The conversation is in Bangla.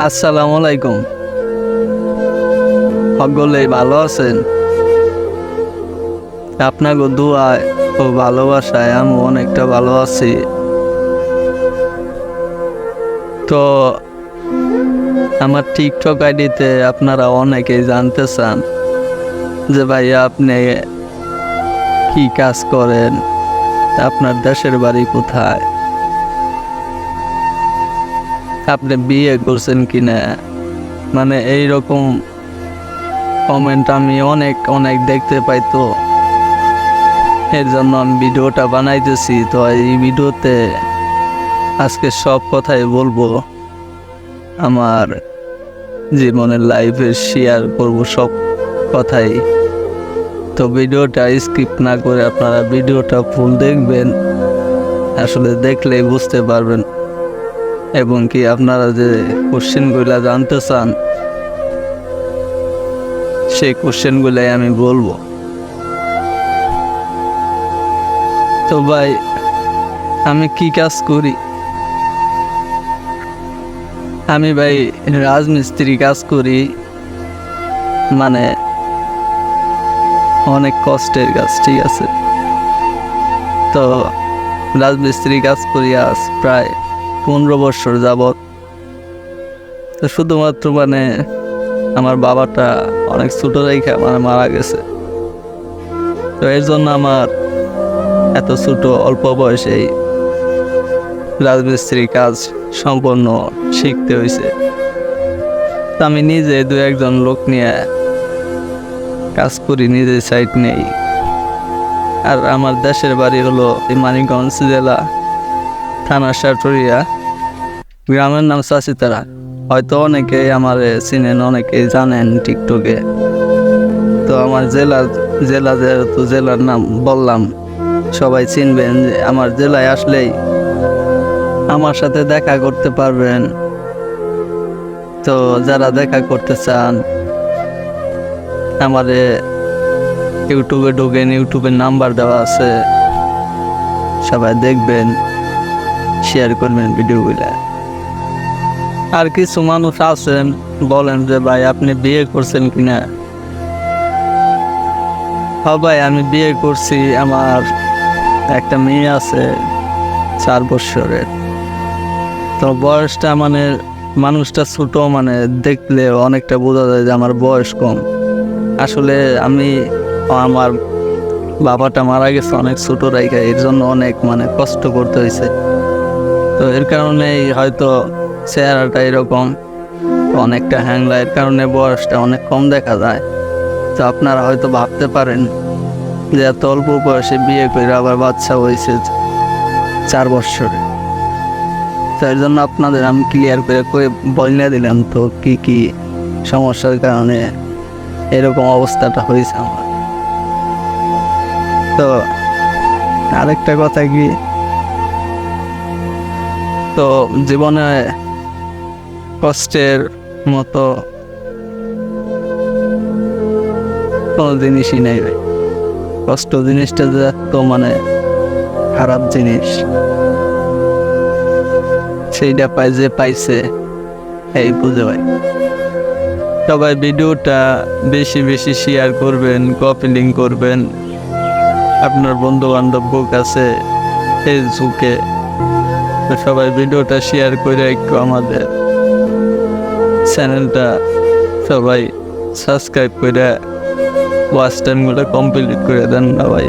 আসসালামু আলাইকুম। সকলেই ভালো আছেন? আপনাকে দোয়ায় ও ভালোবাসায় আমি অনেকটা ভালো আছি। তো আমার টিকটক আইডিতে আপনারা অনেকেই জানতে চান যে ভাইয়া আপনি কি কাজ করেন, আপনার দেশের বাড়ি কোথায়, আপনি বিয়ে করছেন কিনা, মানে এইরকম কমেন্ট আমি অনেক অনেক দেখতে পাই। তো এর জন্য আমি ভিডিওটা বানাইতেছি। তো এই ভিডিওতে আজকে সব কথাই বলবো, আমার জীবনের লাইফে শেয়ার করব সব কথাই। তো ভিডিওটা স্কিপ না করে আপনারা ভিডিওটা ফুল দেখবেন, আসলে দেখলেই বুঝতে পারবেন। এবং কি আপনারা যে কোশ্চেনগুলা জানতে চান সেই কোশ্চেনগুলাই আমি বলবো। তো ভাই, আমি কি কাজ করি? আমি ভাই রাজমিস্ত্রি কাজ করি, মানে অনেক কষ্টের কাজ, ঠিক আছে। তো রাজমিস্ত্রি কাজ করি আজ প্রায় 15 বছর যাবৎ। তো শুধুমাত্র মানে আমার বাবাটা অনেক ছোট রেখে মানে মারা গেছে। তো এর জন্য আমার এত ছোট অল্প বয়সেই রাজমিস্ত্রি কাজ সম্পূর্ণ শিখতে হয়েছে। তো আমি নিজে 2-1 লোক নিয়ে কাজ করি, নিজে সাইট নেই। আর আমার দেশের বাড়ি হলো মানিকগঞ্জ জেলা, থানা সাটুরিয়া, গ্রামের নাম চাষিতারা। হয়তো অনেকেই আমার চিনেন, অনেকেই জানেন টিকটকে। তো আমার জেলা যেহেতু জেলার নাম বললাম, সবাই চিনবেন। যে আমার জেলায় আসলেই আমার সাথে দেখা করতে পারবেন। তো যারা দেখা করতে চান আমারে ইউটিউবে ঢোকেন, ইউটিউবের নাম্বার দেওয়া আছে, সবাই দেখবেন, শেয়ার করবেন ভিডিওগুলা। আর কিছু মানুষ আছেন বলেন যে ভাই আপনি বিয়ে করছেন কিনা। হ্যাঁ ভাই, আমি বিয়ে করছি। আমার একটা মেয়ে আছে 4 বছরের। তো বয়সটা মানে মানুষটা ছোট, মানে দেখলে অনেকটা বোঝা যায় যে আমার বয়স কম। আসলে আমার বাবাটা মারা গেছে অনেক ছোট রাইখা, এর জন্য অনেক মানে কষ্ট করতে হয়েছে। তো এর কারণেই হয়তো চেহারাটা এরকম অনেকটা হ্যাংলা, এর কারণে বয়সটা অনেক কম দেখা যায়। তো আপনারা হয়তো ভাবতে পারেন যে এত অল্প বয়সে বিয়ে করে আবার বাচ্চা হয়েছে 4 বছরে। তার জন্য আপনাদের আমি ক্লিয়ার করে বলে দিলাম তো কি কি সমস্যার কারণে এরকম অবস্থাটা হয়েছে আমার। তো আরেকটা কথা কি, তো জীবনে কষ্টের মতো কোনো জিনিসই নেই ভাই। কষ্ট জিনিসটা যে তো মানে খারাপ জিনিস, সেইটা যে পাইছে এই বুঝে ভাই। সবাই ভিডিওটা বেশি বেশি শেয়ার করবেন, কপি লিঙ্ক করবেন আপনার বন্ধু বান্ধব কাছে, ফেসবুকে। সবাই ভিডিওটা শেয়ার করে একটু আমাদের চ্যানেলটা সবাই সাবস্ক্রাইব করে ওয়াচ টাইমগুলো কমপ্লিট করে দেন না ভাই।